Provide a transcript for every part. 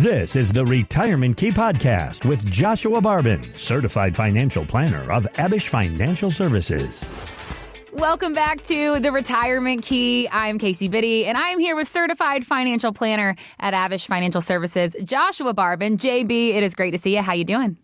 This is the Retirement Key Podcast with Joshua Barbin, certified financial planner of Abish Financial Services. Welcome back to the Retirement Key. I'm Casey Biddy, and I'm here with certified financial planner at Abish Financial Services, Joshua Barbin. JB, it is great to see you. How you doing?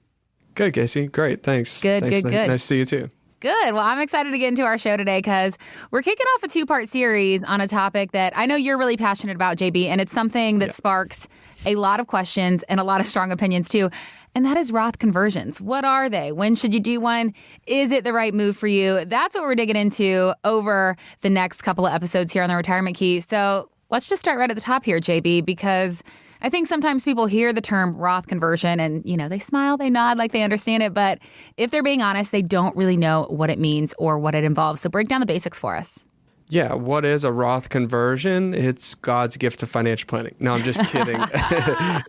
Good, Casey. Great. Thanks. Good. Nice to see you too. Good. Well, I'm excited to get into our show today because we're kicking off a two-part series on a topic that I know you're really passionate about, JB, and it's something that sparks a lot of questions and a lot of strong opinions too. And that is Roth conversions. What are they? When should you do one? Is it the right move for you? That's what we're digging into over the next couple of episodes here on the Retirement Key. So let's just start right at the top here, JB, because I think sometimes people hear the term Roth conversion and, they smile, they nod like they understand it. But if they're being honest, they don't really know what it means or what it involves. So break down the basics for us. Yeah, what is a Roth conversion? It's God's gift to financial planning. No, I'm just kidding.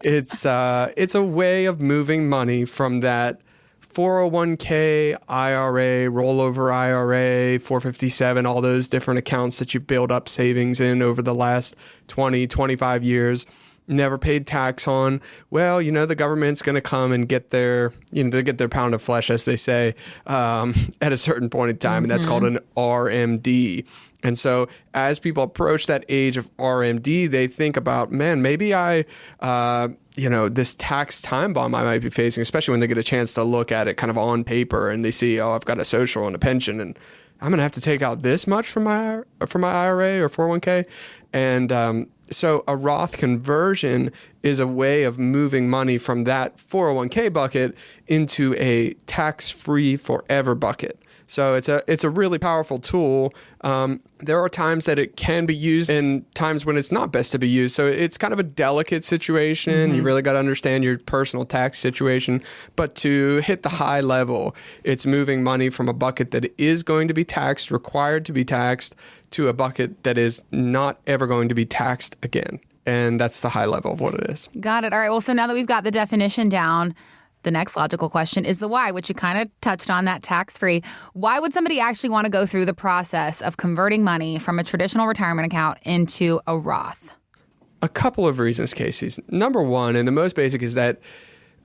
It's a way of moving money from that 401k, IRA, rollover IRA, 457, all those different accounts that you build up savings in over the last 20, 25 years. Never paid tax on. Well, the government's going to come and get their, to get their pound of flesh, as they say, at a certain point in time. And that's called an RMD. And so as people approach that age of RMD, they think about, man, maybe this tax time bomb I might be facing, especially when they get a chance to look at it kind of on paper and they see, I've got a social and a pension and I'm going to have to take out this much from my IRA or 401k. And so a Roth conversion is a way of moving money from that 401k bucket into a tax-free forever bucket. So it's a really powerful tool. There are times that it can be used and times when it's not best to be used. So it's kind of a delicate situation. You really got to understand your personal tax situation. But to hit the high level, it's moving money from a bucket that is going to be taxed, required to be taxed, to a bucket that is not ever going to be taxed again. And that's the high level of what it is. Got it. All right. Well, so now that we've got the definition down, the next logical question is the why, which you kind of touched on, that tax-free. Why would somebody actually want to go through the process of converting money from a traditional retirement account into a Roth? A couple of reasons, Casey. Number one, and the most basic, is that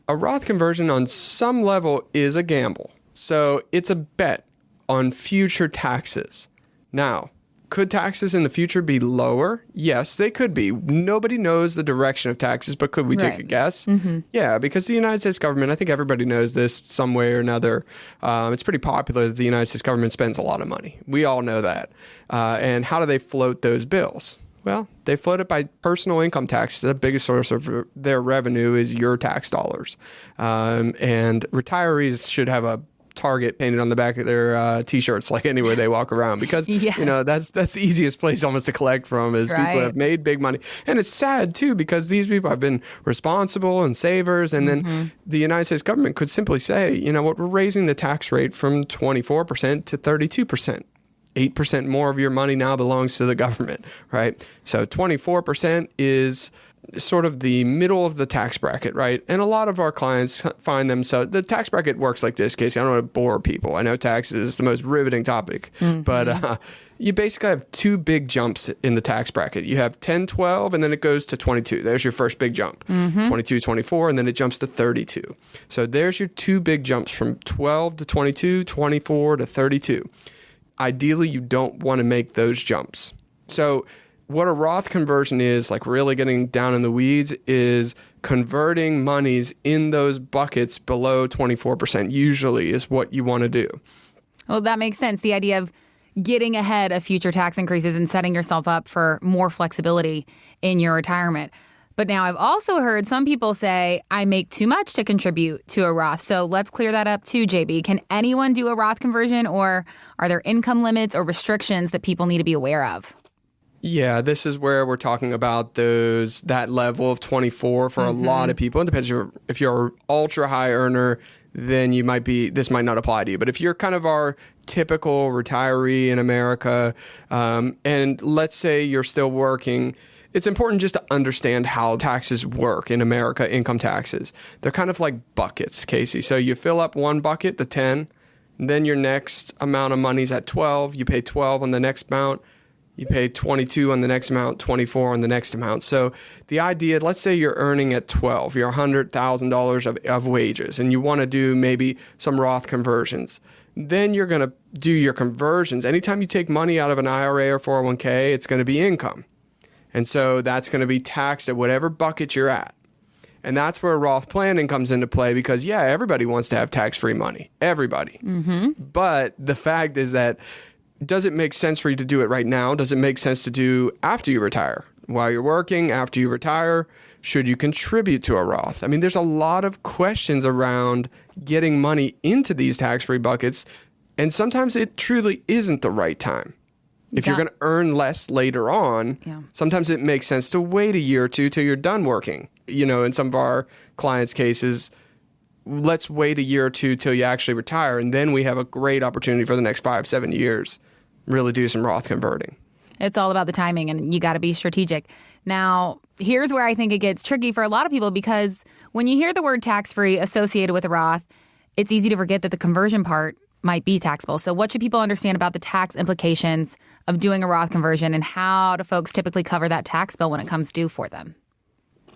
a Roth conversion on some level is a gamble. So it's a bet on future taxes. Now, could taxes in the future be lower? Yes, they could be. Nobody knows the direction of taxes, but could we take a guess? Yeah, because the United States government, I think everybody knows this some way or another. It's pretty popular that the United States government spends a lot of money. We all know that. And how do they float those bills? Well, they float it by personal income tax. The biggest source of their revenue is your tax dollars. And retirees should have a Target painted on the back of their T-shirts, like anywhere they walk around, because that's the easiest place almost to collect from is people who have made big money. And it's sad too, because these people have been responsible and savers, and then the United States government could simply say, we're raising the tax rate from 24% to 32%. 8% more of your money now belongs to the government, right? So 24% is sort of the middle of the tax bracket, right? And a lot of our clients find themselves, the tax bracket works like this, Casey. I don't want to bore people. I know taxes is the most riveting topic, but you basically have two big jumps in the tax bracket. You have 10, 12, and then it goes to 22. There's your first big jump. 22, 24, and then it jumps to 32. So there's your two big jumps from 12 to 22, 24 to 32. Ideally, you don't want to make those jumps. So what a Roth conversion is, like really getting down in the weeds, is converting monies in those buckets below 24% usually is what you want to do. Well, that makes sense. The idea of getting ahead of future tax increases and setting yourself up for more flexibility in your retirement. But now I've also heard some people say, I make too much to contribute to a Roth. So let's clear that up too, JB. Can anyone do a Roth conversion, or are there income limits or restrictions that people need to be aware of? Yeah, this is where we're talking about that level of 24 for a lot of people. It depends if you're an ultra high earner, then this might not apply to you. But if you're kind of our typical retiree in America, and let's say you're still working, it's important just to understand how taxes work in America, income taxes. They're kind of like buckets, Casey. So you fill up one bucket, the 10, then your next amount of money's at 12. You pay 12 on the next amount. You pay 22 on the next amount, 24 on the next amount. So the idea, let's say you're earning at 12, you're $100,000 of wages, and you want to do maybe some Roth conversions. Then you're going to do your conversions. Anytime you take money out of an IRA or 401k, it's going to be income. And so that's going to be taxed at whatever bucket you're at. And that's where Roth planning comes into play because, yeah, everybody wants to have tax-free money. Everybody. But the fact is that, does it make sense for you to do it right now? Does it make sense to do after you retire? While you're working, after you retire? Should you contribute to a Roth? I mean, there's a lot of questions around getting money into these tax-free buckets, and sometimes it truly isn't the right time. If you're going to earn less later on, sometimes it makes sense to wait a year or two till you're done working. You know, in some of our clients' cases, let's wait a year or two till you actually retire, and then we have a great opportunity for the next 5-7 years, really do some Roth converting. It's all about the timing, and you got to be strategic. Now, here's where I think it gets tricky for a lot of people, because when you hear the word tax-free associated with a Roth, it's easy to forget that the conversion part might be taxable. So what should people understand about the tax implications of doing a Roth conversion, and how do folks typically cover that tax bill when it comes due for them?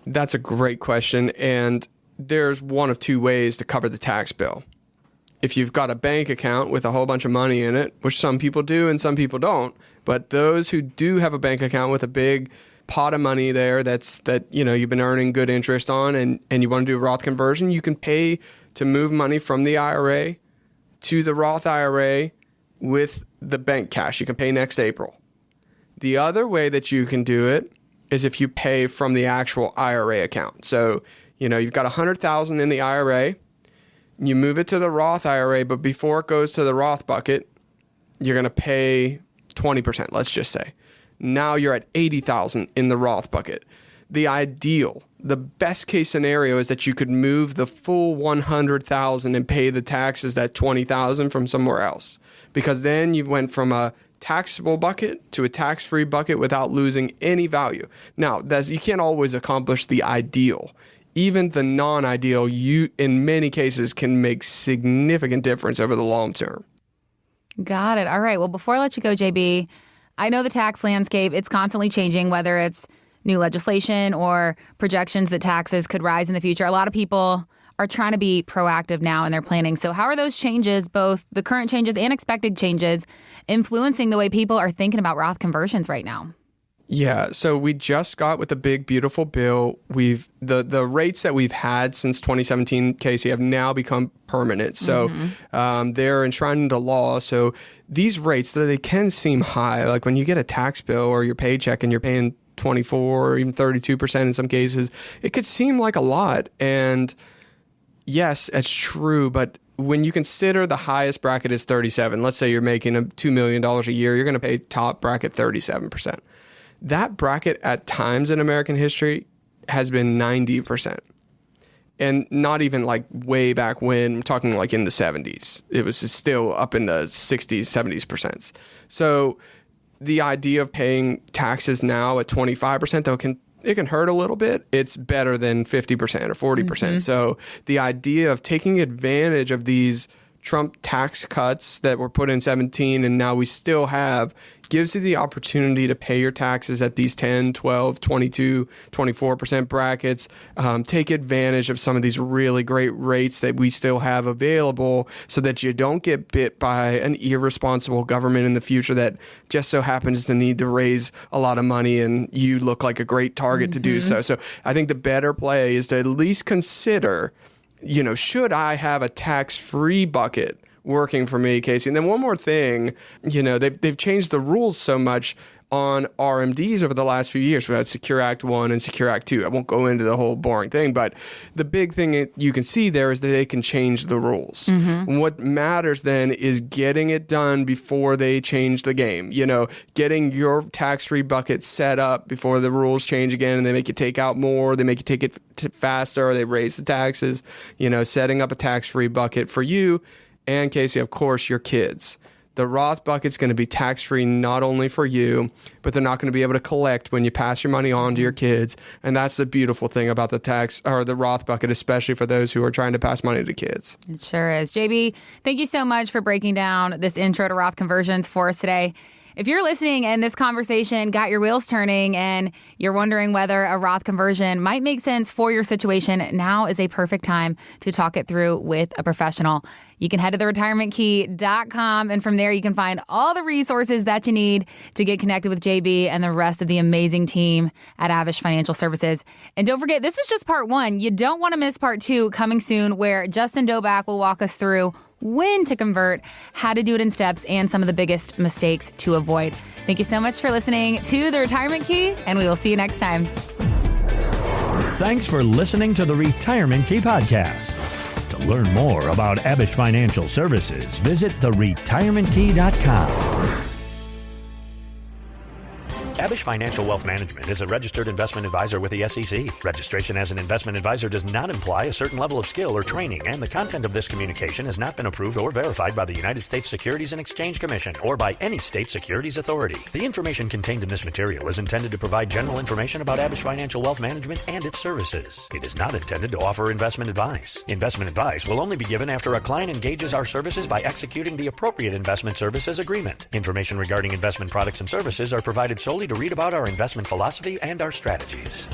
That's a great question, and there's one of two ways to cover the tax bill. If you've got a bank account with a whole bunch of money in it, which some people do and some people don't, but those who do have a bank account with a big pot of money there that you know you've been earning good interest on, and you want to do a Roth conversion, you can pay to move money from the IRA to the Roth IRA with the bank cash. You can pay next April. The other way that you can do it is if you pay from the actual IRA account. So, you know, you've got $100,000 in the IRA, you move it to the Roth IRA, but before it goes to the Roth bucket, you're going to pay 20%, let's just say. Now you're at $80,000 in the Roth bucket. The best case scenario is that you could move the full $100,000 and pay the taxes, that $20,000 from somewhere else. Because then you went from a taxable bucket to a tax-free bucket without losing any value. Now, you can't always accomplish the ideal. Even the non-ideal, in many cases, can make significant difference over the long term. Got it. All right. Well, before I let you go, JB, I know the tax landscape, it's constantly changing, whether it's new legislation or projections that taxes could rise in the future. A lot of people are trying to be proactive now in their planning. So how are those changes, both the current changes and expected changes, influencing the way people are thinking about Roth conversions right now? Yeah, so we just got with the big, beautiful bill. The rates that we've had since 2017, Casey, have now become permanent. So they're enshrined into law. So these rates, they can seem high. Like when you get a tax bill or your paycheck and you're paying 24 or even 32% in some cases, it could seem like a lot. And yes, it's true. But when you consider the highest bracket is 37, let's say you're making $2 million a year, you're going to pay top bracket 37%. That bracket at times in American history has been 90%. And not even like way back when, I'm talking like in the 70s. It was still up in the 60s, 70s%. So the idea of paying taxes now at 25%, though, it can hurt a little bit. It's better than 50% or 40%. So the idea of taking advantage of these Trump tax cuts that were put in 17 and now we still have gives you the opportunity to pay your taxes at these 10, 12, 22, 24% brackets. Take advantage of some of these really great rates that we still have available so that you don't get bit by an irresponsible government in the future that just so happens to need to raise a lot of money and you look like a great target to do so. So I think the better play is to at least consider, should I have a tax-free bucket working for me, Casey? And then one more thing, they've changed the rules so much on RMDs over the last few years. We had Secure Act 1 and Secure Act 2. I won't go into the whole boring thing, but the big thing you can see there is that they can change the rules. And what matters then is getting it done before they change the game. Getting your tax-free bucket set up before the rules change again and they make you take out more, they make you take it faster, or they raise the taxes. Setting up a tax-free bucket for you and, Casey, of course, your kids. The Roth bucket's going to be tax-free not only for you, but they're not going to be able to collect when you pass your money on to your kids. And that's the beautiful thing about the Roth bucket, especially for those who are trying to pass money to kids. It sure is. JB, thank you so much for breaking down this intro to Roth conversions for us today. If you're listening and this conversation got your wheels turning and you're wondering whether a Roth conversion might make sense for your situation, now is a perfect time to talk it through with a professional. You can head to theretirementkey.com, and from there you can find all the resources that you need to get connected with JB and the rest of the amazing team at Abish Financial Services. And don't forget, this was just part one. You don't want to miss part two coming soon, where Justin Doback will walk us through when to convert, how to do it in steps, and some of the biggest mistakes to avoid. Thank you so much for listening to The Retirement Key, and we will see you next time. Thanks for listening to the Retirement Key Podcast. To learn more about Abish Financial Services, visit theretirementkey.com. Abish Financial Wealth Management is a registered investment advisor with the SEC. Registration as an investment advisor does not imply a certain level of skill or training, and the content of this communication has not been approved or verified by the United States Securities and Exchange Commission or by any state securities authority. The information contained in this material is intended to provide general information about Abish Financial Wealth Management and its services. It is not intended to offer investment advice. Investment advice will only be given after a client engages our services by executing the appropriate investment services agreement. Information regarding investment products and services are provided solely to read about our investment philosophy and our strategies.